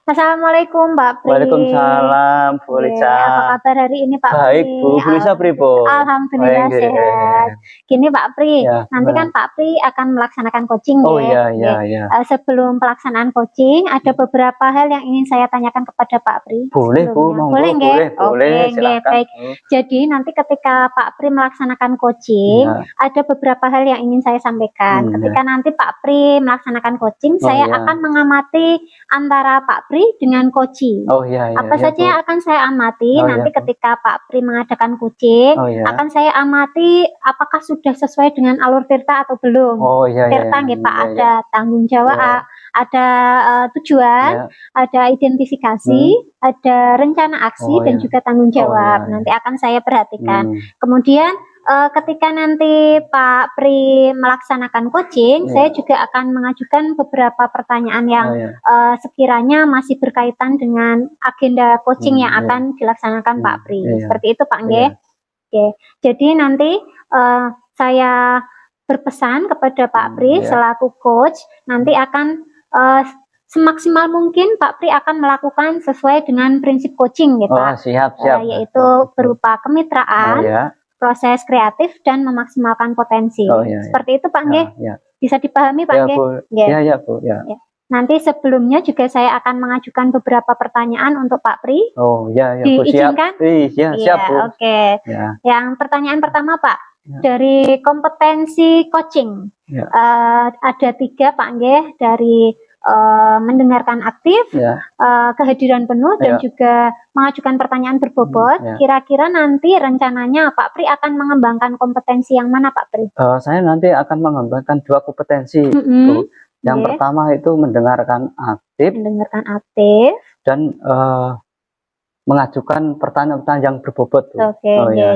Assalamualaikum Mbak Pri. Waalaikumsalam, Bu Lica. Apa kabar hari ini Pak Baik, Pri? Bu. Bu Lica pripun? Alhamdulillah Baik, sehat. Gini Pak Pri, ya, nanti kan Pak Pri akan melaksanakan coaching Oh ya. iya. Sebelum pelaksanaan coaching, ada beberapa hal yang ingin saya tanyakan kepada Pak Pri. Boleh Bu, Boleh nggih? boleh, silakan. Baik. Jadi nanti ketika Pak Pri melaksanakan coaching, ada beberapa hal yang ingin saya sampaikan. Ketika nanti Pak Pri melaksanakan coaching, saya akan mengamati antara Pak Pri dengan coaching. Apa saja yang akan saya amati nanti ketika Pak Pri mengadakan coaching, akan saya amati apakah sudah sesuai dengan alur tirta atau belum. Tirta nggih Pak, ada tanggung jawab, ada tujuan, ada identifikasi, ada rencana aksi dan juga tanggung jawab. Nanti akan saya perhatikan. Kemudian ketika nanti Pak Pri melaksanakan coaching, saya juga akan mengajukan beberapa pertanyaan yang sekiranya masih berkaitan dengan agenda coaching yang akan dilaksanakan Pak Pri. Seperti itu Pak Nggih. Jadi nanti saya berpesan kepada Pak Pri selaku coach, nanti akan semaksimal mungkin Pak Pri akan melakukan sesuai dengan prinsip coaching gitu Pak. Siap. Yaitu berupa kemitraan, proses kreatif dan memaksimalkan potensi. Seperti itu Pak Nggih. Bisa dipahami Pak Nggih? Iya Bu. Nanti sebelumnya juga saya akan mengajukan beberapa pertanyaan untuk Pak Pri. Diizinkan? Siap Bu. Oke. Yang pertanyaan pertama Pak, dari kompetensi coaching ada 3 Pak Nggih, dari mendengarkan aktif, kehadiran penuh, dan juga mengajukan pertanyaan berbobot. Kira-kira nanti rencananya Pak Pri akan mengembangkan kompetensi yang mana Pak Pri? Saya nanti akan mengembangkan 2 kompetensi. Yang pertama itu mendengarkan aktif, dan mengajukan pertanyaan-pertanyaan yang berbobot.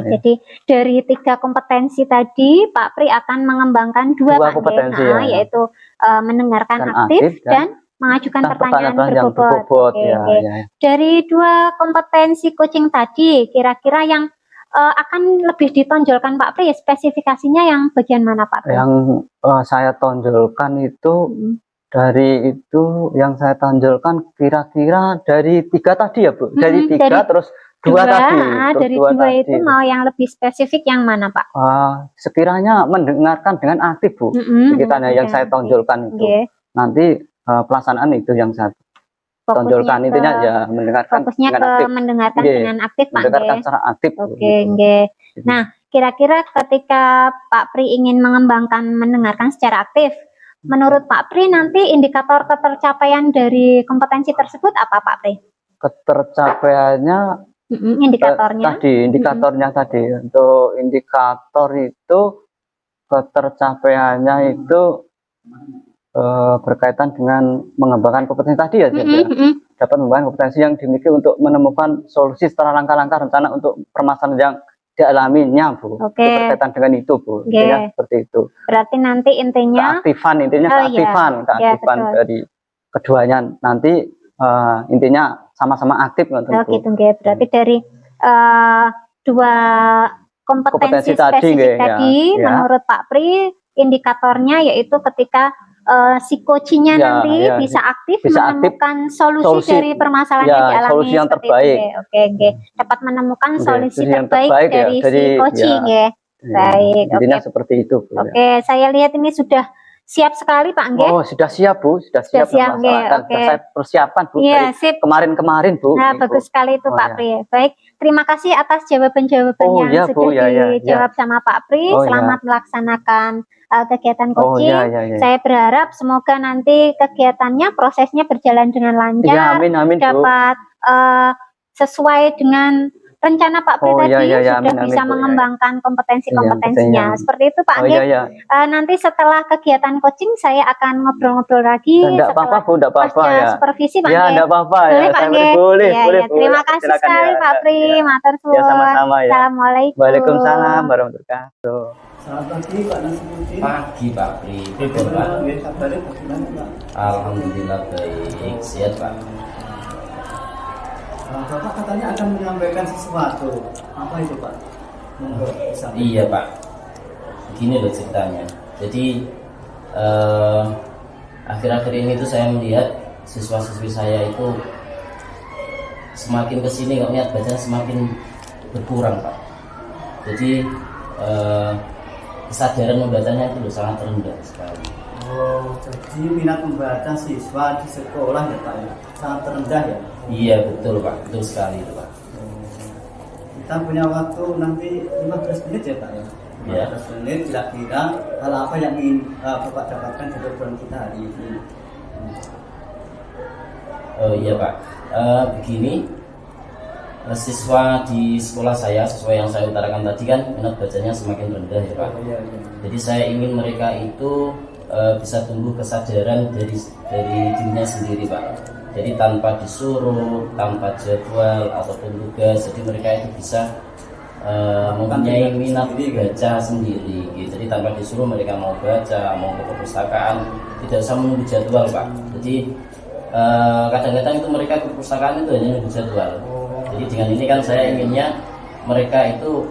Jadi dari 3 kompetensi tadi Pak Pri akan mengembangkan 2 kompetensi, yaitu mendengarkan aktif dan mengajukan pertanyaan berbobot. Dari 2 kompetensi coaching tadi, kira-kira yang akan lebih ditonjolkan Pak Pri, spesifikasinya yang bagian mana Pak Pri? Yang saya tonjolkan itu dari itu yang saya tonjolkan kira-kira dari 3 tadi ya Bu. Dari 3 terus 2 tadi. Dari 2 itu mau yang lebih spesifik yang mana Pak? Sekiranya mendengarkan dengan aktif Bu. Yang saya tonjolkan itu. Nanti pelaksanaan itu yang saya tonjolkan, intinya ya mendengarkan. Fokusnya ke aktif. Mendengarkan dengan aktif Pak. Mendengarkan secara aktif. Nah, kira-kira ketika Pak Pri ingin mengembangkan mendengarkan secara aktif, menurut Pak Pri nanti indikator ketercapaian dari kompetensi tersebut apa Pak Pri? Ketercapaiannya indikatornya tadi. Untuk indikator itu ketercapaiannya itu berkaitan dengan mengembangkan kompetensi tadi ya. Dapat mengembangkan kompetensi yang dimiliki untuk menemukan solusi setelah langkah-langkah rencana untuk permasalahan yang dialaminya Bu. Berkaitan dengan itu Bu. Intinya seperti itu. Berarti nanti intinya keaktifan dari keduanya nanti intinya sama-sama aktif. Berarti dari 2 kompetensi spesifik tadi menurut Pak Pri indikatornya yaitu ketika si coachingnya nanti bisa aktif menemukan solusi dari permasalahan yang dialami, solusi yang terbaik. Dapat menemukan solusi terbaik dari si coaching Baik. Intinya seperti itu Bu. Saya lihat ini sudah siap sekali Pak Nggih. Sudah siap Bu, sudah siap. Saya persiapan Bu dari kemarin-kemarin Bu. Bagus sekali itu Pak Pri. Baik, terima kasih atas jawaban-jawaban yang sudah dijawab sama Pak Pri. Selamat melaksanakan kegiatan coaching. Saya berharap semoga nanti kegiatannya, prosesnya berjalan dengan lancar, dapat sesuai dengan rencana Pak Pri tadi, sudah bisa mengembangkan kompetensi-kompetensinya. Seperti itu Pak Nggih. Nanti setelah kegiatan coaching saya akan ngobrol-ngobrol lagi. Tidak apa-apa Bu, tidak apa-apa supervisi Pak Nggih. Tidak apa-apa Boleh Pak Nggih. Boleh. Terima kasih sekali Pak Pri. Matur suwun. Sama-sama ya. Assalamualaikum. Waalaikumsalam warahmatullahi wabarakatuh. Selamat pagi Pak Nasibuddin. Pagi Pak Pri. Alhamdulillah baik. Sehat Pak. Bapak katanya akan menyampaikan sesuatu. Apa itu Pak? Iya Pak. Begini loh ceritanya. Jadi akhir-akhir ini tuh saya melihat siswa-siswi saya itu semakin kesini kok minat bacanya semakin berkurang Pak. Jadi kesadaran membacanya itu sangat rendah sekali. Oh, jadi minat membaca siswa di sekolah ya Pak ya, sangat rendah ya? Iya betul Pak, betul sekali itu Pak. Kita punya waktu nanti 15 menit ya Pak ya? 15 menit kira-kira hal apa yang ingin Bapak dapatkan dari obrolan kita hari ini? Oh iya Pak, begini, siswa di sekolah saya, siswa yang saya utarakan tadi kan minat bacanya semakin rendah ya Pak. Iya. Jadi saya ingin mereka itu bisa tumbuh kesadaran dari dirinya sendiri Pak. Jadi tanpa disuruh, tanpa jadwal ataupun tugas, jadi mereka itu bisa mempunyai minat baca sendiri. Jadi tanpa disuruh mereka mau baca, mau ke perpustakaan, tidak usah menunggu jadwal Pak. Jadi kadang-kadang itu mereka ke perpustakaan itu hanya menunggu jadwal. Jadi dengan ini kan saya inginnya mereka itu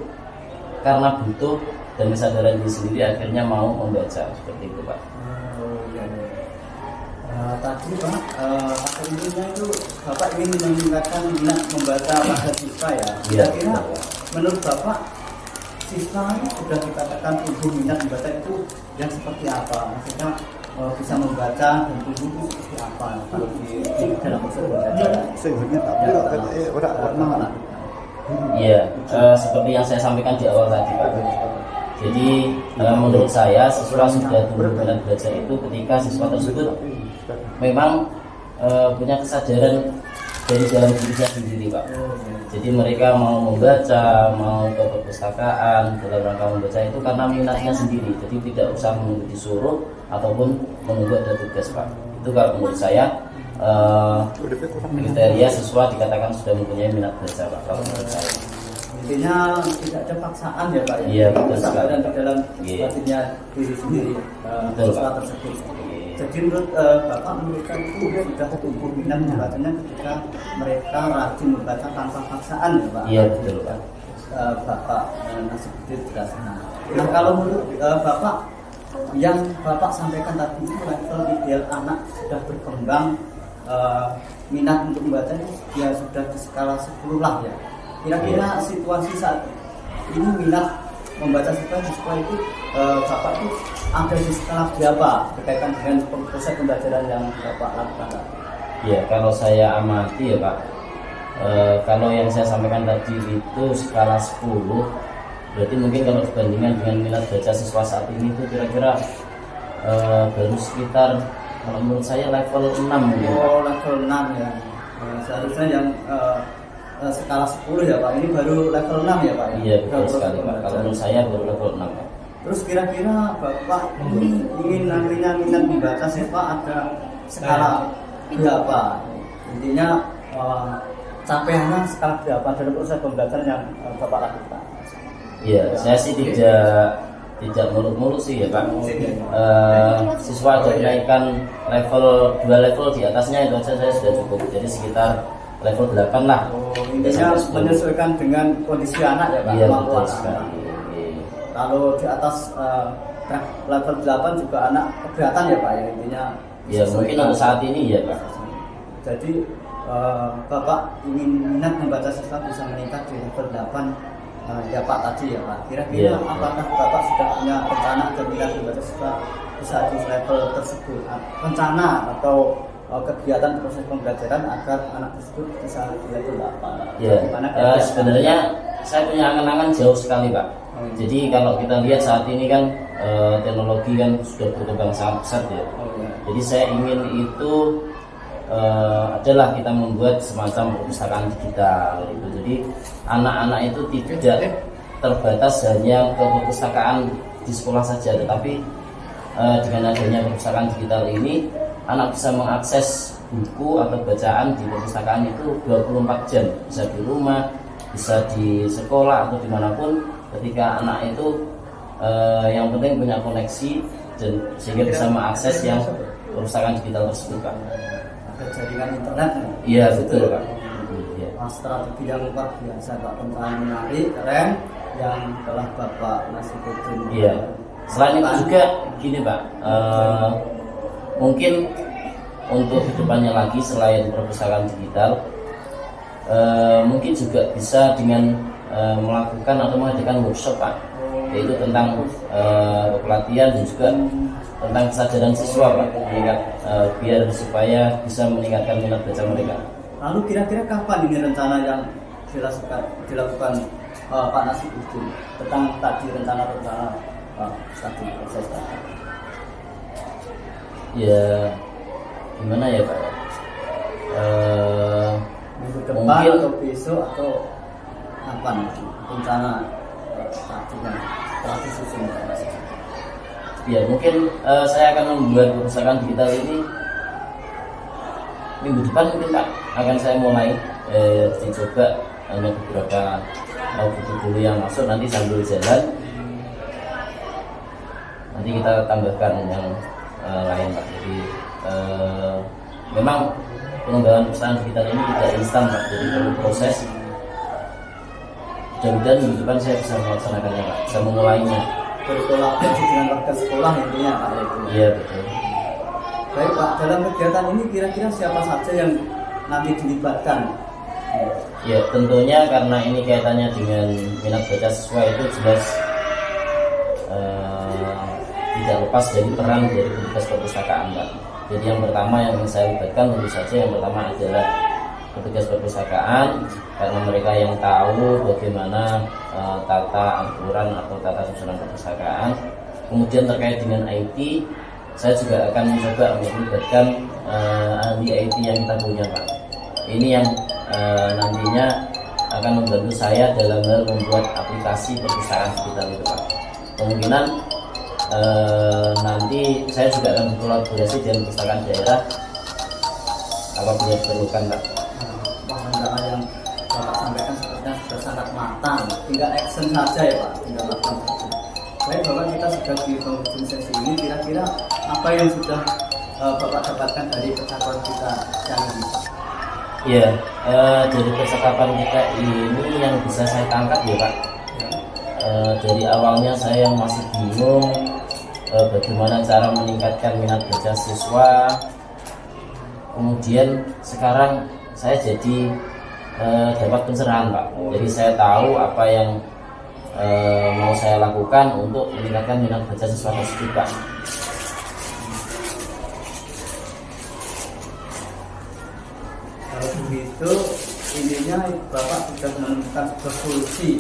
karena butuh dan kesadaran diri sendiri akhirnya mau membaca seperti itu Pak. Tadi Pak, pada intinya itu Bapak ingin meningkatkan minat membaca pada siswa ya. Kira-kira menurut Bapak siswa ini sudah dikatakan tumbuh minat membaca itu yang seperti apa? Maksudnya bisa membaca dan tumbuh itu seperti apa kalau di dalam proses belajar? Iya, seperti yang saya sampaikan di awal tadi Pak. Jadi menurut saya siswa sudah tumbuh minat belajar itu ketika siswa tersebut memang punya kesadaran dari dalam dirinya sendiri Pak. Jadi mereka mau membaca, mau ke perpustakaan dalam rangka membaca itu karena minatnya sendiri. Jadi tidak usah menunggu disuruh ataupun menunggu ada tugas Pak. Itu kalau menurut saya kriteria siswa dikatakan sudah mempunyai minat baca Pak. Kalau menurut saya. Intinya tidak ada paksaan ya Pak ya. Iya betul sekali. Dan di dalam hatinya diri sendiri siswa tersebut. Jadi menurut Bapak mereka itu sudah tumbuh minat membacanya ketika mereka rajin membaca tanpa paksaan ya Pak. Iya betul Pak. Bapak seperti jelaskan. Nah kalau menurut Bapak yang Bapak sampaikan tadi itu level ideal anak sudah berkembang minat untuk membaca itu ya sudah di skala 10 lah ya. Kira-kira situasi saat ini minat membaca siswa itu Bapak itu ada di skala berapa berkaitan dengan proses pembelajaran yang Bapak lakukan? Ya kalau saya amati ya Pak, kalau yang saya sampaikan tadi itu skala 10, berarti mungkin kalau dibandingkan dengan minat baca siswa saat ini itu kira-kira baru sekitar kalau menurut saya level 6 mungkin. Oh level 6 ya. Seharusnya yang skala 10 ya Pak, ini baru level 6 ya Pak ya? Iya betul sekali Pak, kalau menurut saya baru level 6 Pak. Terus kira-kira Bapak ini ingin nantinya minat membaca siswa ada skala berapa? Intinya capaiannya skala berapa dalam proses pembelajaran yang Bapak lakukan? Iya, saya sih tidak muluk-muluk sih ya Pak. Siswa ada kenaikan level 2 level di atasnya itu saja saya sudah cukup. Jadi sekitar level 8 lah. Intinya menyesuaikan dengan kondisi anak ya Pak. Iya betul sekali. Kalau di atas level 8 juga anak keberatan ya Pak ya, intinya. Ya mungkin untuk saat ini ya Pak. Jadi Bapak ingin minat membaca siswa bisa meningkat di level 8 ya Pak tadi ya Pak. Kira-kira apakah Bapak sudah punya rencana agar minat membaca siswa bisa di level tersebut? Rencana atau kegiatan proses pembelajaran agar anak tersebut bisa di level 8? Ya, sebenarnya saya punya angan-angan jauh sekali Pak. Jadi kalau kita lihat saat ini kan teknologi kan sudah berkembang sangat pesat ya. Jadi saya ingin itu adalah kita membuat semacam perpustakaan digital gitu. Jadi anak-anak itu tidak terbatas hanya ke perpustakaan di sekolah saja, tetapi dengan adanya perpustakaan digital ini anak bisa mengakses buku atau bacaan di perpustakaan itu 24 jam, bisa di rumah, bisa di sekolah atau dimanapun. Ketika anak itu yang penting punya koneksi dan sehingga bisa mengakses yang perpustakaan digital tersebut Pak. Ada jaringan internet ya? Iya betul Pak. Strategi yang luar biasa Pak, tentang menarik, keren yang telah Bapak Nasibuddin. Iya. Selain itu juga gini Pak, mungkin untuk kedepannya lagi selain perpustakaan digital, mungkin juga bisa dengan melakukan atau mengadakan workshop Pak, yaitu tentang pelatihan dan juga tentang kesadaran siswa Pak, biar supaya bisa meningkatkan minat baca mereka. Lalu kira-kira kapan ini rencana yang dilakukan Pak Nasibuddin tentang tadi rencana-rencana tadi proses tadi? Ya gimana ya Pak? Minggu depan Mungkin atau besok atau kapan rencana tadinya telah disusun? ya mungkin saya akan membuat perpustakaan digital ini minggu depan mungkin Pak, akan saya mulai dicoba hanya beberapa buku dulu yang masuk, nanti sambil jalan nanti kita tambahkan yang lain Pak. Jadi memang pengembangan perpustakaan digital ini tidak instan Pak, jadi perlu proses. Mudah-mudahan minggu depan saya bisa melaksanakannya Pak, bisa memulainya. Berkolaborasi dengan warga sekolah intinya Pak itu. Iya betul. Baik Pak, dalam kegiatan ini kira-kira siapa saja yang nanti dilibatkan? Ya tentunya karena ini kaitannya dengan minat baca siswa itu jelas tidak lepas dari peran dari petugas perpustakaan Pak. Jadi yang pertama yang saya libatkan tentu saja yang pertama adalah petugas perpustakaan, karena mereka yang tahu bagaimana tata aturan atau tata susunan perpustakaan. Kemudian terkait dengan IT, saya juga akan mencoba melibatkan ahli IT yang kita punya Pak. Ini yang nantinya akan membantu saya dalam hal membuat aplikasi perpustakaan digital itu Pak. Kemungkinan nanti saya juga akan berkolaborasi dengan perpustakaan daerah apabila diperlukan Pak. Bahan yang Bapak sampaikan sepertinya sudah sangat matang, tinggal action saja ya Pak, tinggal lakukan saja. Baik Bapak, kita sudah di penghujung sesi ini, kira-kira apa yang sudah Bapak dapatkan dari percakapan kita siang ini? Ya, dari percakapan kita ini yang bisa saya tangkap ya Pak, dari awalnya saya masih bingung bagaimana cara meningkatkan minat baca siswa. Kemudian sekarang saya jadi dapat pencerahan Pak. Jadi saya tahu apa yang mau saya lakukan untuk meningkatkan minat baca siswa tersebut Pak. Kalau begitu, intinya Bapak sudah menemukan sebuah solusi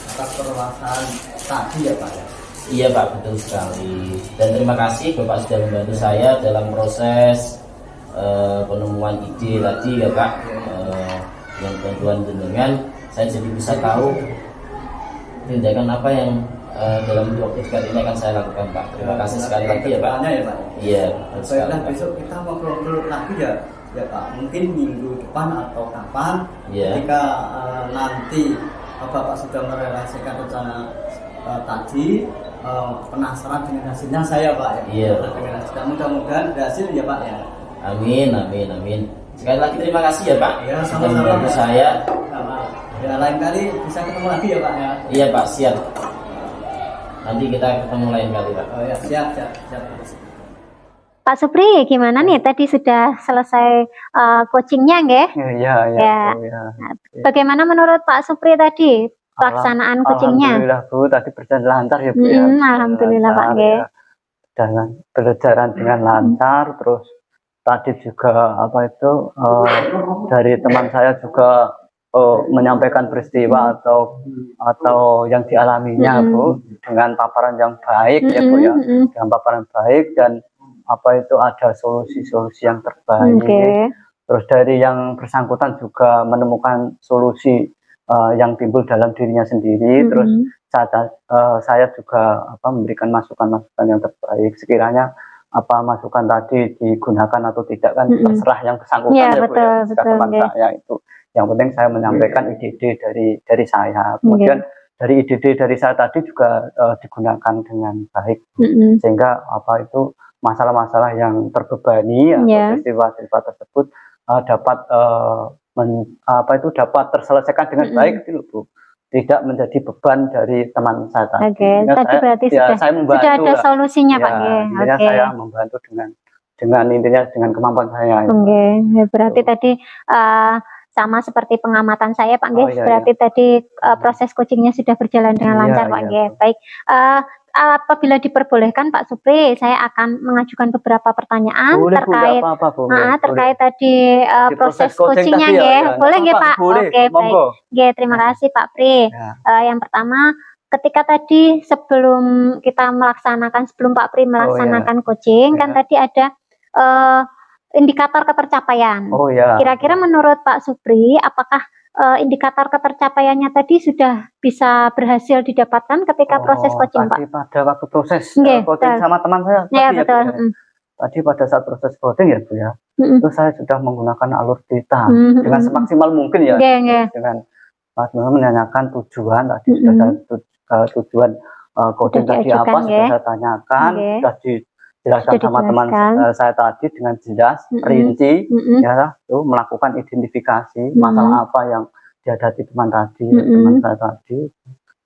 atas permasalahan tadi ya Pak ya? Iya Pak, betul sekali. Dan terima kasih Bapak sudah membantu saya dalam proses penemuan ide tadi ya Pak. Yang bantuan jenengan, saya jadi bisa tahu tindakan apa yang dalam waktu dekat ini akan saya lakukan Pak. Terima kasih sekali lagi ya Pak. Ya, Pak. Iya, betul sekali Baiklah, Pak. besok kita ngobrol-ngobrol lagi ya Pak. Mungkin minggu depan atau kapan, Iya. ketika nanti Bapak sudah merealisasikan rencana tadi, penasaran dengan hasilnya saya Pak ya. Iya. Dengan hasilnya, mudah-mudahan berhasil ya Pak ya. Amin, amin, amin. Sekali lagi terima kasih ya Pak. Ya, Sudah sama-sama, membantu Pak. saya. Ya, lain kali bisa ketemu lagi ya Pak ya. Iya Pak, siap. Nanti kita ketemu lain kali Pak. Oh ya, siap. Pak Supri, gimana nih? Tadi sudah selesai coachingnya, nggih? Iya. Bagaimana menurut Pak Supri tadi pelaksanaan coachingnya? Alhamdulillah Bu, tadi berjalan lancar ya Bu ya. Alhamdulillah Pak, nggih. Dan pelajaran dengan lancar, terus tadi juga dari teman saya juga menyampaikan peristiwa atau yang dialaminya Bu dengan paparan yang baik ya Bu ya, dengan paparan baik dan ada solusi-solusi yang terbaik. Terus dari yang bersangkutan juga menemukan solusi yang timbul dalam dirinya sendiri. Terus saya juga memberikan masukan-masukan yang terbaik. Sekiranya masukan tadi digunakan atau tidak kan terserah yang bersangkutan ya Bu ya, teman saya itu. Yang penting saya menyampaikan ide-ide dari saya. Kemudian dari ide-ide dari saya tadi juga digunakan dengan baik, sehingga masalah-masalah yang terbebani atau peristiwa-peristiwa tersebut dapat dapat terselesaikan dengan baik itu Bu. Tidak menjadi beban dari teman saya tadi. Tadi berarti saya membantu, sudah ada solusinya Pak. Saya membantu dengan dengan intinya dengan kemampuan saya. Oke, berarti tadi sama seperti pengamatan saya Pak Nggih, iya, berarti tadi proses coachingnya sudah berjalan dengan Iya, lancar Pak iya, Nggih. Bu. Baik, apabila diperbolehkan Pak Supri, saya akan mengajukan beberapa pertanyaan Boleh, Bu, nggak terkait apa-apa, Bu. Boleh. terkait tadi Di proses coaching coachingnya tadi ya, nggih. ya. Boleh Nggak nggih apa-apa, Pak? boleh, Oke, baik. monggo. Nggih, terima kasih Pak Pri. Ya. Yang pertama, ketika tadi sebelum Pak Pri melaksanakan coaching, kan Ya. tadi ada eh, indikator ketercapaian. Oh ya. Kira-kira menurut Pak Supri, apakah indikator ketercapaiannya tadi sudah bisa berhasil didapatkan ketika proses coaching, Pak? Tadi pada waktu proses Nggih, coaching betul. sama teman saya Ya, tadi betul. Bu, ya. Tadi pada saat proses coaching ya Bu ya, Mm-mm. itu saya sudah menggunakan alur data Mm-mm. dengan semaksimal mungkin ya, Nggih, nggih. dengan Mas menanyakan tujuan tadi sudah saya tujuan coaching Sudah tadi apa diajukan, sudah nggih. saya tanyakan, Nggih. sudah dijelaskan Sudah sama teman dijelaskan. saya tadi dengan jelas, rinci, ya, tuh melakukan identifikasi masalah apa yang dihadapi teman tadi, teman saya tadi,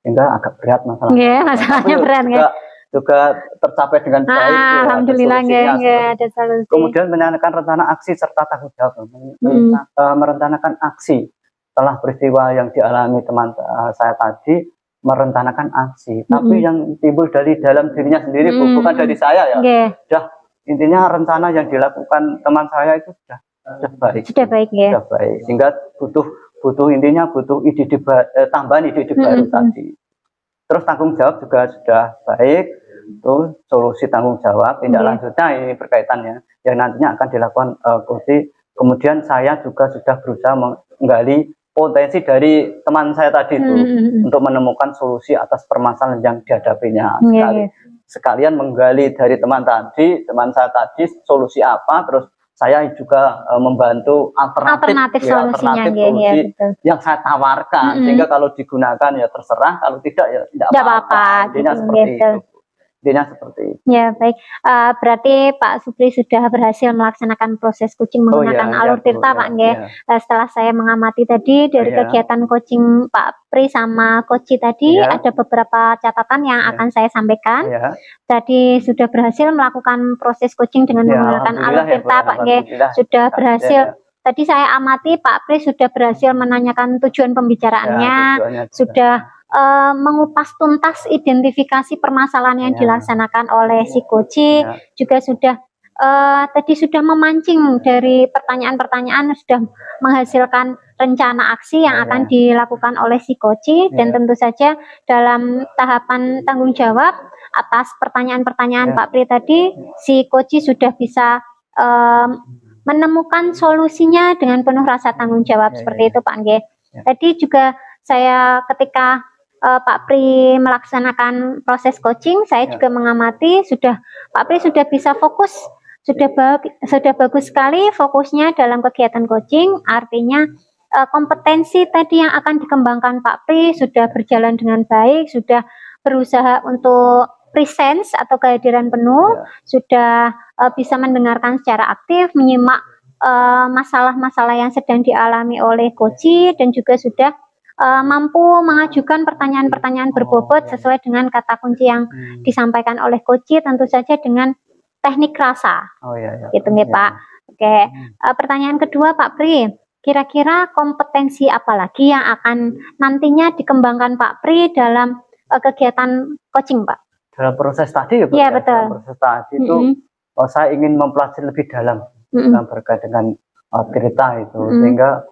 sehingga agak berat masalahnya. Nggih, masalahnya Tapi berat, nggih. juga tercapai dengan baik. Ya, Alhamdulillah, ada nggih, solusinya nggih, seperti ada solusi. Kemudian menanyakan rencana aksi serta tanggung jawab, merencanakan aksi setelah peristiwa yang dialami teman saya tadi, merencanakan aksi. Tapi yang timbul dari dalam dirinya sendiri, Bu, bukan dari saya ya. Sudah intinya rencana yang dilakukan teman saya itu sudah baik. Sudah baik ya. Sudah baik. Sehingga butuh intinya butuh tambahan ide baru tadi. Terus tanggung jawab juga sudah baik. Itu solusi tanggung jawab, tindak lanjutnya ini berkaitannya yang nantinya akan dilakukan coaching. Kemudian saya juga sudah berusaha menggali potensi dari teman saya tadi itu untuk menemukan solusi atas permasalahan yang dihadapinya. Sekalian menggali dari teman saya tadi solusi apa, terus saya juga membantu alternatif solusi yang saya tawarkan, sehingga kalau digunakan ya terserah, kalau tidak ya tidak apa-apa. Intinya seperti itu. Intinya seperti itu. Ya, baik. Berarti Pak Supri sudah berhasil melaksanakan proses coaching menggunakan alur tirta, Pak nggih. Setelah saya mengamati tadi dari kegiatan coaching Pak Pri sama Koci tadi, ada beberapa catatan yang akan saya sampaikan. Tadi sudah berhasil melakukan proses coaching dengan menggunakan alur tirta, Pak nggih. Sudah berhasil. Tadi saya amati Pak Pri sudah berhasil menanyakan tujuan pembicaraannya, sudah mengupas tuntas identifikasi permasalahan yang dilaksanakan oleh si Koci, juga sudah tadi sudah memancing dari pertanyaan-pertanyaan, sudah menghasilkan rencana aksi yang akan dilakukan oleh si Koci, dan tentu saja dalam tahapan tanggung jawab atas pertanyaan-pertanyaan Pak Pri tadi, si Koci sudah bisa menemukan solusinya dengan penuh rasa tanggung jawab seperti itu, Pak Nggih. Tadi juga saya ketika Pak Pri melaksanakan proses coaching, saya juga mengamati Pak Pri sudah bisa fokus, sudah bagus sekali fokusnya dalam kegiatan coaching. Artinya kompetensi tadi yang akan dikembangkan Pak Pri sudah berjalan dengan baik, sudah berusaha untuk presence atau kehadiran penuh, sudah bisa mendengarkan secara aktif, menyimak masalah-masalah yang sedang dialami oleh coach, dan juga sudah mampu mengajukan pertanyaan-pertanyaan berbobot sesuai dengan kata kunci yang disampaikan oleh coach, tentu saja dengan teknik rasa. Gitu nih Pak. Oke. Pertanyaan kedua Pak Pri, kira-kira kompetensi apa lagi yang akan nantinya dikembangkan Pak Pri dalam kegiatan coaching, Pak? Dalam proses tadi ya, Pak? Iya, betul. Dalam proses tadi itu saya ingin mempelajari lebih dalam berkait dengan cerita itu, sehingga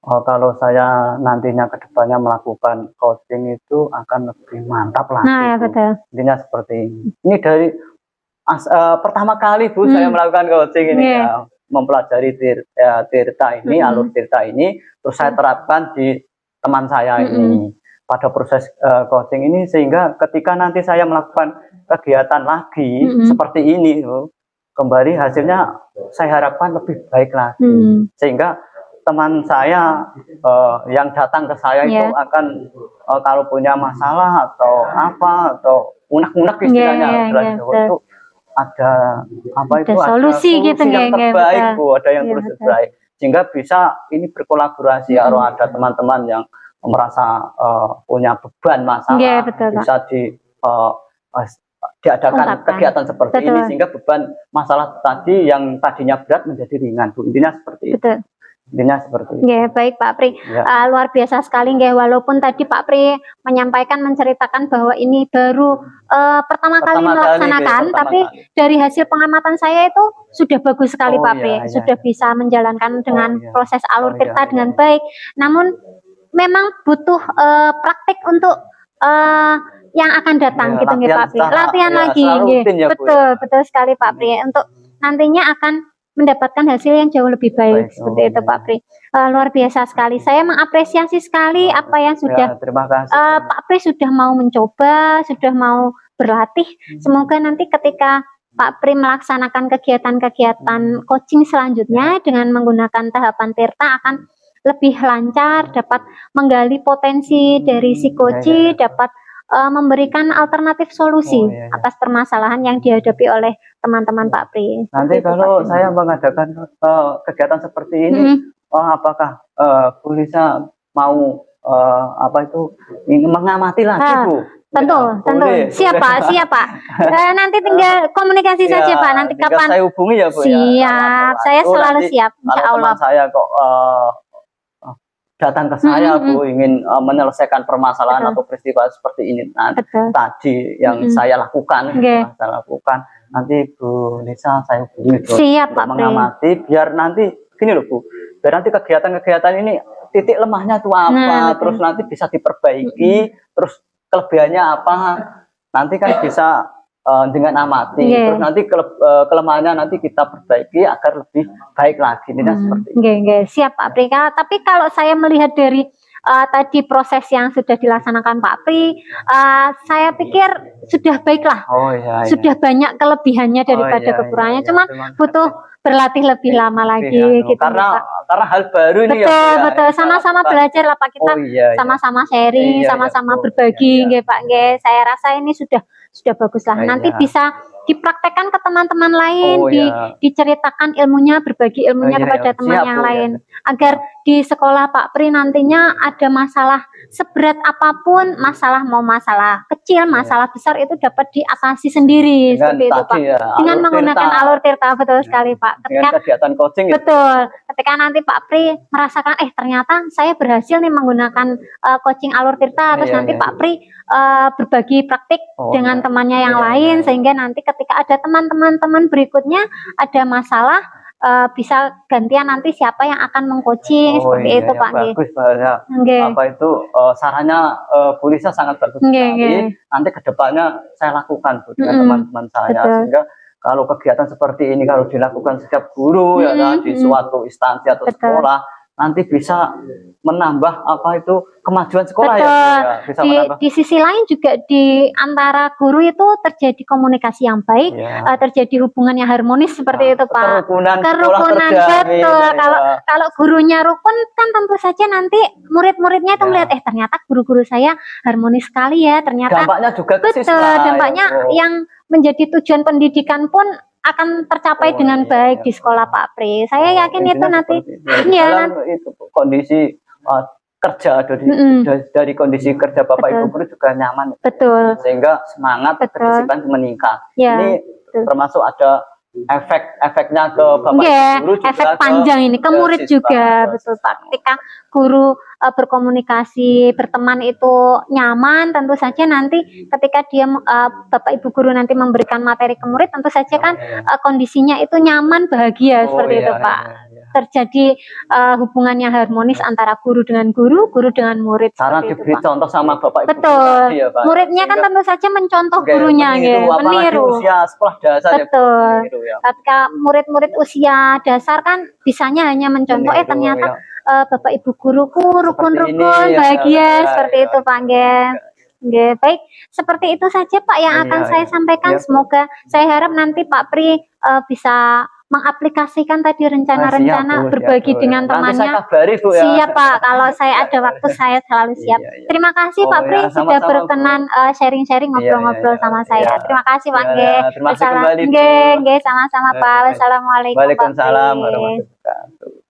kalau saya nantinya ke depannya melakukan coaching itu akan lebih mantap lagi. Nah, ya, betul. Intinya seperti ini. Ini dari pertama kali Bu saya melakukan coaching ini, ya, mempelajari tirta ini, alur tirta ini, terus saya terapkan di teman saya ini pada proses coaching ini, sehingga ketika nanti saya melakukan kegiatan lagi seperti ini, kembali hasilnya saya harapkan lebih baik lagi, sehingga teman saya yang datang ke saya itu akan kalau punya masalah atau apa atau unek-unek istilahnya itu ada solusi gitu yang terbaik Bu, ada yang terus terbaik, sehingga bisa ini berkolaborasi kalau ada teman-teman yang merasa punya beban masalah bisa diadakan Ungkapkan. kegiatan seperti Betul. ini sehingga beban masalah tadi yang tadinya berat menjadi ringan, Bu. Intinya seperti itu. Betul. Intinya seperti itu. Nggih, baik Pak Pri. Ya. Luar biasa sekali nggih, walaupun tadi Pak Pri menceritakan bahwa ini baru pertama kali melaksanakan, tapi dari hasil pengamatan saya itu sudah bagus sekali Pak Pri. Sudah bisa menjalankan dengan proses alur tirta dengan baik. Namun memang butuh praktik untuk yang akan datang gitu nggih Pak Pri. Latihan lagi nggih. Betul sekali Pak Pri. Untuk nantinya akan mendapatkan hasil yang jauh lebih baik seperti itu Pak Pri. Luar biasa sekali. Saya mengapresiasi sekali apa yang sudah terima kasih. Pak Pri sudah mau mencoba, sudah mau berlatih. Semoga nanti ketika Pak Pri melaksanakan kegiatan-kegiatan coaching selanjutnya dengan menggunakan tahapan tirta akan lebih lancar, dapat menggali potensi dari si coach, dapat memberikan alternatif solusi atas permasalahan yang dihadapi oleh teman-teman Pak Pri. Nanti kalau saya mengadakan kegiatan seperti ini, apakah Bu Lisa mau ingin mengamati lagi, Bu? Tentu. Siap Pak. Nanti tinggal komunikasi saja Pak. Nanti kapan saya hubungi ya Bu. Siap, saya selalu siap. Insya Allah. Saya kok datang ke saya Bu ingin menyelesaikan permasalahan atau peristiwa seperti ini tadi yang saya lakukan, nanti Bu Lisa saya hubungi siap Pak mengamati biar nanti gini loh Bu, biar nanti kegiatan-kegiatan ini titik lemahnya itu apa, terus nanti bisa diperbaiki, terus kelebihannya apa, nanti kan bisa dengan amati, terus nanti kelemahannya nanti kita perbaiki agar lebih baik lagi. Seperti itu. Siap Pak Pri. Tapi kalau saya melihat dari tadi proses yang sudah dilaksanakan Pak Pri, saya pikir sudah baiklah. Sudah banyak kelebihannya daripada kekurangannya, cuma butuh berlatih lebih lama lagi gitu. Karena hal baru ini betul. Sama-sama belajar lah Pak, kita sama-sama sharing, sama-sama berbagi nggih Pak nggih. Saya rasa ini sudah bagus lah. Nanti bisa dipraktekkan ke teman-teman lain, diceritakan ilmunya, berbagi ilmunya kepada teman yang lain. Agar di sekolah Pak Pri nantinya ada masalah seberat apapun, mau masalah kecil, masalah besar itu dapat diatasi sendiri seperti itu Pak. Dengan menggunakan alur tirta, betul sekali Pak. Ketika kegiatan coaching betul. Ketika nanti Pak Pri merasakan ternyata saya berhasil nih menggunakan coaching alur tirta, terus nanti Pak Pri berbagi praktik dengan temannya yang lain, sehingga nanti ketika ada teman-teman berikutnya ada masalah, bisa gantian nanti siapa yang akan mengcoaching seperti itu Pak. Bagus apa itu sarannya Bu Lisa sangat bagus sekali. Nanti kedepannya saya lakukan Bu dengan teman-teman saya, sehingga kalau kegiatan seperti ini kalau dilakukan setiap guru di suatu instansi atau sekolah, nanti bisa menambah kemajuan sekolah bisa di sisi lain juga di antara guru itu terjadi komunikasi yang baik, terjadi hubungan yang harmonis seperti itu Pak. Kerukunan betul. Kalau gurunya rukun kan tentu saja nanti murid-muridnya itu melihat ternyata guru-guru saya harmonis sekali ya, ternyata dampaknya juga dampaknya yang menjadi tujuan pendidikan pun akan tercapai dengan baik di sekolah Pak Pri. Saya yakin itu nanti itu kondisi kerja dari kondisi kerja Bapak Ibu guru juga nyaman. Betul. Sehingga semangat kedisiplinan meningkat. Ini termasuk ada efeknya ke Bapak Ibu guru juga, efek panjang ini ke murid juga. Betul Pak. Ketika guru berkomunikasi, berteman itu nyaman, tentu saja nanti ketika dia Bapak Ibu guru nanti memberikan materi ke murid, tentu saja kan kondisinya itu nyaman, bahagia seperti itu Pak. Terjadi hubungan yang harmonis antara guru dengan guru dengan murid. Karena diberi contoh sama Bapak Ibu. Betul. Muridnya kan tentu saja mencontoh gurunya, meniru. Usia sekolah dasar. Betul. Ketika murid-murid usia dasar kan bisanya hanya mencontoh, ternyata Bapak Ibu guruku rukun-rukun, bahagia seperti itu Pak nggih. Baik, seperti itu saja Pak yang akan saya sampaikan. Semoga saya harap nanti Pak Pri bisa mengaplikasikan tadi rencana-rencana berbagi dengan temannya. Nanti saya kabari, Bu, siap Pak, kalau saya ada waktu saya selalu siap. Terima kasih Pak Pri sudah berkenan sharing-sharing, ngobrol-ngobrol sama saya. Terima kasih Pak nggih. Terima kasih kembali. Nggih, sama-sama Pak. Wassalamualaikum. Waalaikumsalam warahmatullahi wabarakatuh.